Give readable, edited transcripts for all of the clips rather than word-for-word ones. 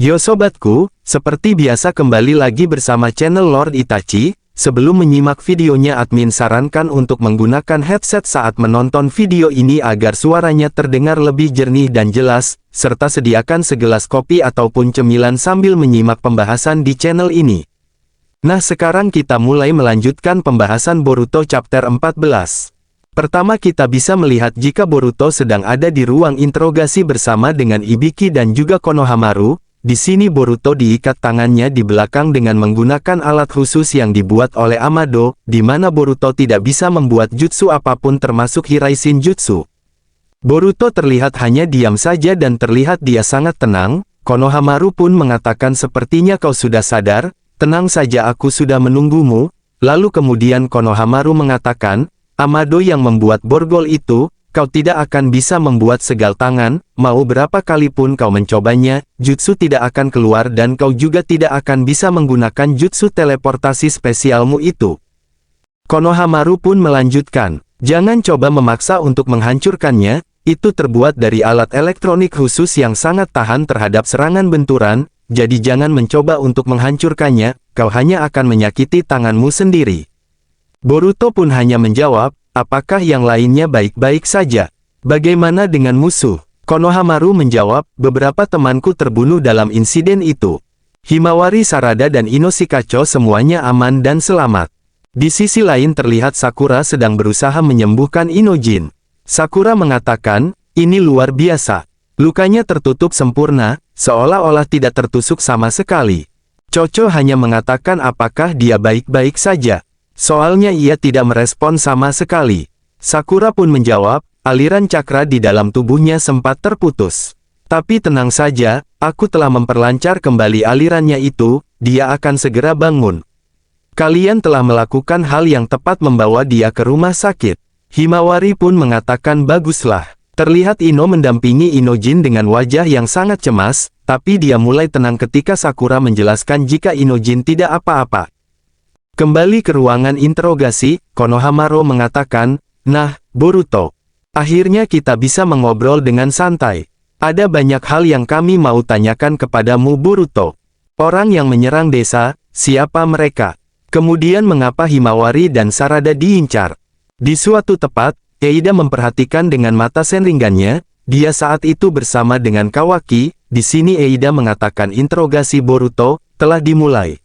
Yo sobatku, seperti biasa kembali lagi bersama channel Lord Itachi. Sebelum menyimak videonya, admin sarankan untuk menggunakan headset saat menonton video ini agar suaranya terdengar lebih jernih dan jelas, serta sediakan segelas kopi ataupun cemilan sambil menyimak pembahasan di channel ini. Nah, sekarang kita mulai melanjutkan pembahasan Boruto chapter 14. Pertama, kita bisa melihat jika Boruto sedang ada di ruang interogasi bersama dengan Ibiki dan juga Konohamaru. Di sini Boruto diikat tangannya di belakang dengan menggunakan alat khusus yang dibuat oleh Amado, di mana Boruto tidak bisa membuat jutsu apapun termasuk Hiraishin Jutsu. Boruto terlihat hanya diam saja dan terlihat dia sangat tenang. Konohamaru pun mengatakan, sepertinya kau sudah sadar, tenang saja, aku sudah menunggumu. Lalu kemudian Konohamaru mengatakan, Amado yang membuat borgol itu, kau tidak akan bisa membuat segal tangan, mau berapa kali pun kau mencobanya, jutsu tidak akan keluar dan kau juga tidak akan bisa menggunakan jutsu teleportasi spesialmu itu. Konohamaru pun melanjutkan, jangan coba memaksa untuk menghancurkannya, itu terbuat dari alat elektronik khusus yang sangat tahan terhadap serangan benturan, jadi jangan mencoba untuk menghancurkannya, kau hanya akan menyakiti tanganmu sendiri. Boruto pun hanya menjawab, apakah yang lainnya baik-baik saja? Bagaimana dengan musuh? Konohamaru menjawab, beberapa temanku terbunuh dalam insiden itu. Himawari, Sarada dan Inoshikacho semuanya aman dan selamat. Di sisi lain terlihat Sakura sedang berusaha menyembuhkan Inojin. Sakura mengatakan, ini luar biasa. Lukanya tertutup sempurna, seolah-olah tidak tertusuk sama sekali. Chocho hanya mengatakan apakah dia baik-baik saja. Soalnya ia tidak merespon sama sekali. Sakura pun menjawab, aliran cakra di dalam tubuhnya sempat terputus. Tapi tenang saja, aku telah memperlancar kembali alirannya itu, dia akan segera bangun. Kalian telah melakukan hal yang tepat membawa dia ke rumah sakit. Himawari pun mengatakan baguslah. Terlihat Ino mendampingi Inojin dengan wajah yang sangat cemas, tapi dia mulai tenang ketika Sakura menjelaskan jika Inojin tidak apa-apa. Kembali ke ruangan interogasi, Konohamaru mengatakan, nah, Boruto. Akhirnya kita bisa mengobrol dengan santai. Ada banyak hal yang kami mau tanyakan kepadamu, Boruto. Orang yang menyerang desa, siapa mereka? Kemudian mengapa Himawari dan Sarada diincar? Di suatu tempat, Eida memperhatikan dengan mata senringannya, dia saat itu bersama dengan Kawaki. Di sini Eida mengatakan interogasi Boruto telah dimulai.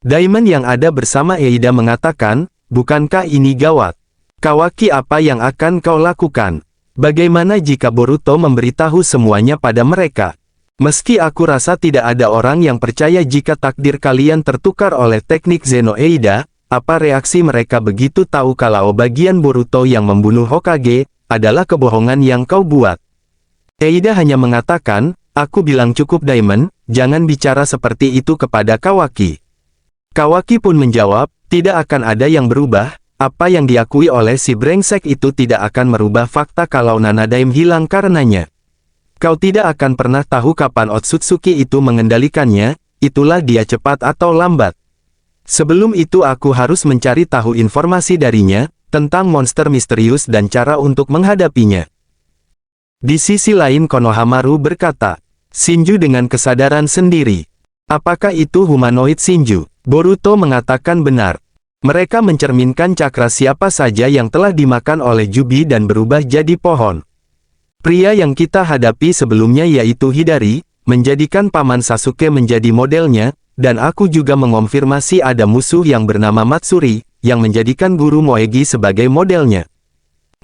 Diamond yang ada bersama Eida mengatakan, bukankah ini gawat? Kawaki, apa yang akan kau lakukan? Bagaimana jika Boruto memberitahu semuanya pada mereka? Meski aku rasa tidak ada orang yang percaya jika takdir kalian tertukar oleh teknik Zeno. Eida, apa reaksi mereka begitu tahu kalau bagian Boruto yang membunuh Hokage adalah kebohongan yang kau buat? Eida hanya mengatakan, aku bilang cukup Diamond, jangan bicara seperti itu kepada Kawaki. Kawaki pun menjawab, tidak akan ada yang berubah, apa yang diakui oleh si brengsek itu tidak akan merubah fakta kalau Nanadaim hilang karenanya. Kau tidak akan pernah tahu kapan Otsutsuki itu mengendalikannya, itulah dia cepat atau lambat. Sebelum itu aku harus mencari tahu informasi darinya, tentang monster misterius dan cara untuk menghadapinya. Di sisi lain Konohamaru berkata, Shinju dengan kesadaran sendiri. Apakah itu humanoid Shinju? Boruto mengatakan benar. Mereka mencerminkan cakra siapa saja yang telah dimakan oleh Jubi dan berubah jadi pohon. Pria yang kita hadapi sebelumnya yaitu Hidari, menjadikan Paman Sasuke menjadi modelnya, dan aku juga mengonfirmasi ada musuh yang bernama Matsuri, yang menjadikan guru Moegi sebagai modelnya.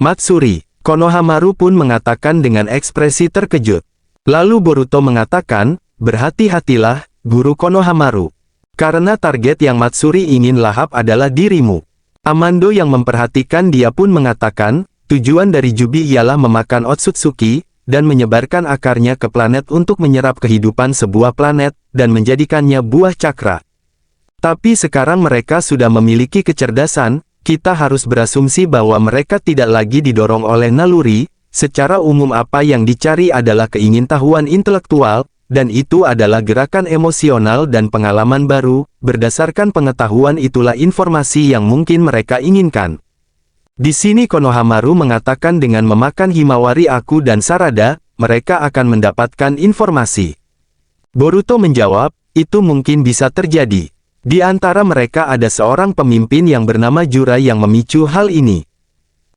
Matsuri, Konohamaru pun mengatakan dengan ekspresi terkejut. Lalu Boruto mengatakan, berhati-hatilah, Guru Konohamaru. Karena target yang Matsuri ingin lahap adalah dirimu. Amado yang memperhatikan dia pun mengatakan, tujuan dari Jubi ialah memakan Otsutsuki, dan menyebarkan akarnya ke planet untuk menyerap kehidupan sebuah planet, dan menjadikannya buah cakra. Tapi sekarang mereka sudah memiliki kecerdasan, kita harus berasumsi bahwa mereka tidak lagi didorong oleh naluri, secara umum apa yang dicari adalah keingintahuan intelektual, dan itu adalah gerakan emosional dan pengalaman baru, berdasarkan pengetahuan itulah informasi yang mungkin mereka inginkan. Di sini Konohamaru mengatakan dengan memakan Himawari aku dan Sarada, mereka akan mendapatkan informasi. Boruto menjawab, itu mungkin bisa terjadi. Di antara mereka ada seorang pemimpin yang bernama Jura yang memicu hal ini.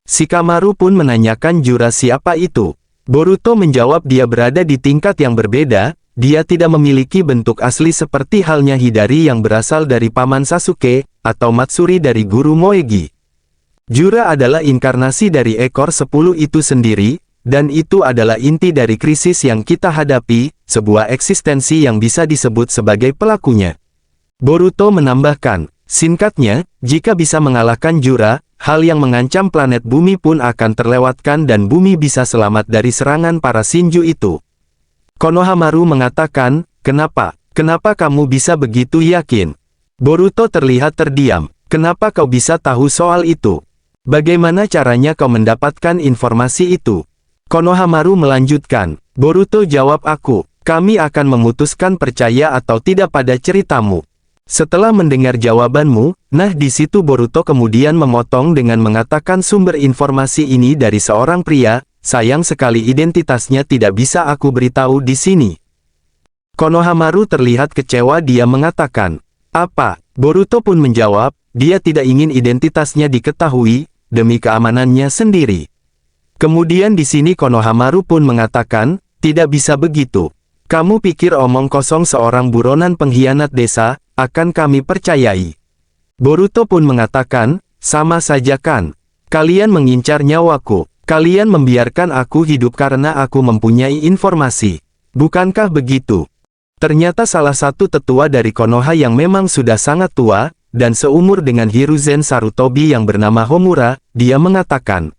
Shikamaru pun menanyakan Jura siapa itu. Boruto menjawab dia berada di tingkat yang berbeda, dia tidak memiliki bentuk asli seperti halnya Hidari yang berasal dari paman Sasuke, atau Matsuri dari guru Moegi. Jura adalah inkarnasi dari ekor 10 itu sendiri, dan itu adalah inti dari krisis yang kita hadapi, sebuah eksistensi yang bisa disebut sebagai pelakunya. Boruto menambahkan, singkatnya, jika bisa mengalahkan Jura, hal yang mengancam planet bumi pun akan terlewatkan dan bumi bisa selamat dari serangan para Shinju itu. Konohamaru mengatakan, kenapa kamu bisa begitu yakin? Boruto terlihat terdiam. Kenapa kau bisa tahu soal itu? Bagaimana caranya kau mendapatkan informasi itu? Konohamaru melanjutkan, Boruto jawab kami akan memutuskan percaya atau tidak pada ceritamu. Setelah mendengar jawabanmu, nah di situ Boruto kemudian memotong dengan mengatakan sumber informasi ini dari seorang pria, sayang sekali identitasnya tidak bisa aku beritahu di sini. Konohamaru terlihat kecewa dia mengatakan, apa? Boruto pun menjawab, dia tidak ingin identitasnya diketahui, demi keamanannya sendiri. Kemudian di sini Konohamaru pun mengatakan, tidak bisa begitu. Kamu pikir omong kosong seorang buronan pengkhianat desa, akan kami percayai. Boruto pun mengatakan, sama saja kan. Kalian mengincar nyawaku. Kalian membiarkan aku hidup karena aku mempunyai informasi. Bukankah begitu? Ternyata salah satu tetua dari Konoha yang memang sudah sangat tua, dan seumur dengan Hiruzen Sarutobi yang bernama Homura, dia mengatakan,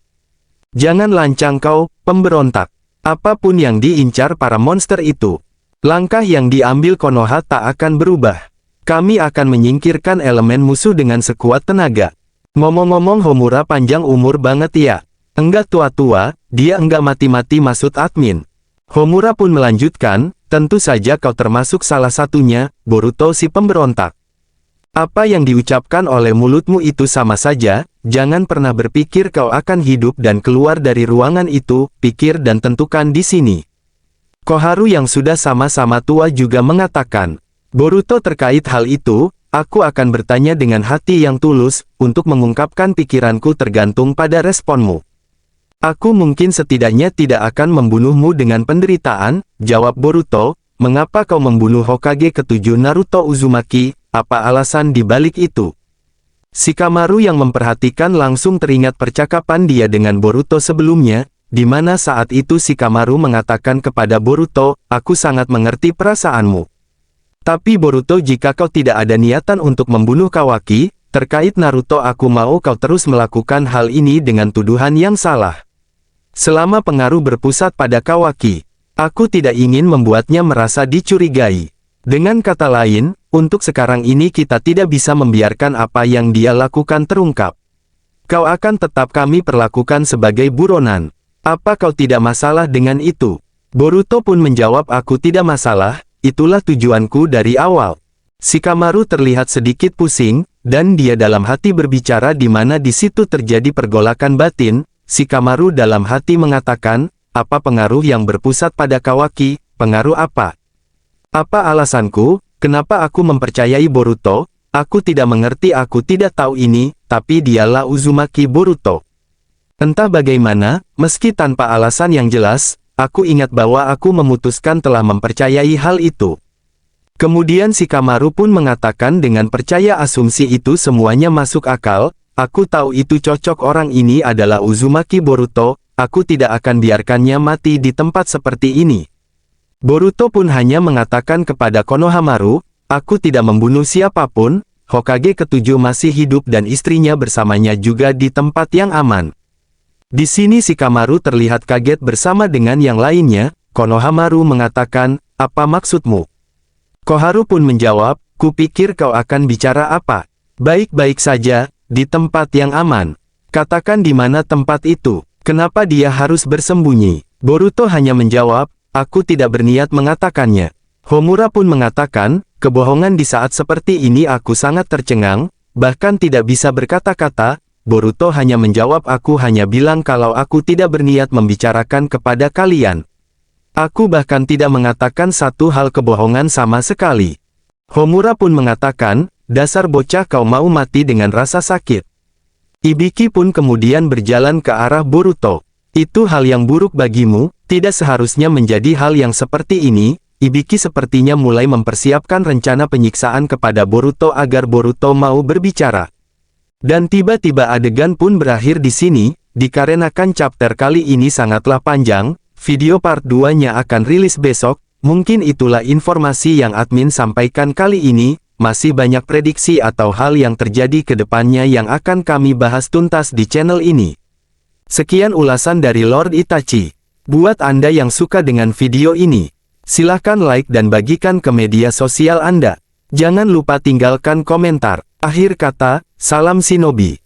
jangan lancang kau, pemberontak. Apapun yang diincar para monster itu, langkah yang diambil Konoha tak akan berubah. Kami akan menyingkirkan elemen musuh dengan sekuat tenaga. Ngomong-ngomong Homura panjang umur banget ya. Enggak tua-tua, dia enggak mati-mati maksud admin. Homura pun melanjutkan, tentu saja kau termasuk salah satunya, Boruto si pemberontak. Apa yang diucapkan oleh mulutmu itu sama saja, jangan pernah berpikir kau akan hidup dan keluar dari ruangan itu, pikir dan tentukan di sini. Koharu yang sudah sama-sama tua juga mengatakan, Boruto terkait hal itu, aku akan bertanya dengan hati yang tulus, untuk mengungkapkan pikiranku tergantung pada responmu. Aku mungkin setidaknya tidak akan membunuhmu dengan penderitaan, jawab Boruto, mengapa kau membunuh Hokage ke-7 Naruto Uzumaki, apa alasan di balik itu? Shikamaru yang memperhatikan langsung teringat percakapan dia dengan Boruto sebelumnya, di mana saat itu Shikamaru mengatakan kepada Boruto, aku sangat mengerti perasaanmu. Tapi Boruto jika kau tidak ada niatan untuk membunuh Kawaki, terkait Naruto aku mau kau terus melakukan hal ini dengan tuduhan yang salah. Selama pengaruh berpusat pada Kawaki, aku tidak ingin membuatnya merasa dicurigai. Dengan kata lain, untuk sekarang ini kita tidak bisa membiarkan apa yang dia lakukan terungkap. Kau akan tetap kami perlakukan sebagai buronan. Apa kau tidak masalah dengan itu? Boruto pun menjawab aku tidak masalah. Itulah tujuanku dari awal. Shikamaru terlihat sedikit pusing, dan dia dalam hati berbicara di mana di situ terjadi pergolakan batin. Shikamaru dalam hati mengatakan, apa pengaruh yang berpusat pada Kawaki, pengaruh apa? Apa alasanku, kenapa aku mempercayai Boruto? Aku tidak mengerti aku tidak tahu ini, tapi dialah Uzumaki Boruto. Entah bagaimana, meski tanpa alasan yang jelas, aku ingat bahwa aku memutuskan telah mempercayai hal itu. Kemudian Shikamaru pun mengatakan dengan percaya asumsi itu semuanya masuk akal, aku tahu itu cocok orang ini adalah Uzumaki Boruto, aku tidak akan biarkannya mati di tempat seperti ini. Boruto pun hanya mengatakan kepada Konohamaru, aku tidak membunuh siapapun, Hokage ke-7 masih hidup dan istrinya bersamanya juga di tempat yang aman. Di sini Shikamaru terlihat kaget bersama dengan yang lainnya. Konohamaru mengatakan, apa maksudmu? Koharu pun menjawab, kupikir kau akan bicara apa? Baik-baik saja, di tempat yang aman. Katakan di mana tempat itu, kenapa dia harus bersembunyi? Boruto hanya menjawab, aku tidak berniat mengatakannya. Homura pun mengatakan, kebohongan di saat seperti ini aku sangat tercengang, bahkan tidak bisa berkata-kata. Boruto hanya menjawab aku hanya bilang kalau aku tidak berniat membicarakan kepada kalian. Aku bahkan tidak mengatakan satu hal kebohongan sama sekali. Homura pun mengatakan, dasar bocah kau mau mati dengan rasa sakit. Ibiki pun kemudian berjalan ke arah Boruto. Itu hal yang buruk bagimu, tidak seharusnya menjadi hal yang seperti ini. Ibiki sepertinya mulai mempersiapkan rencana penyiksaan kepada Boruto agar Boruto mau berbicara. Dan tiba-tiba adegan pun berakhir di sini, dikarenakan chapter kali ini sangatlah panjang, video part 2-nya akan rilis besok, mungkin itulah informasi yang admin sampaikan kali ini, masih banyak prediksi atau hal yang terjadi ke depannya yang akan kami bahas tuntas di channel ini. Sekian ulasan dari Lord Itachi. Buat Anda yang suka dengan video ini, silahkan like dan bagikan ke media sosial Anda. Jangan lupa tinggalkan komentar. Akhir kata, salam shinobi.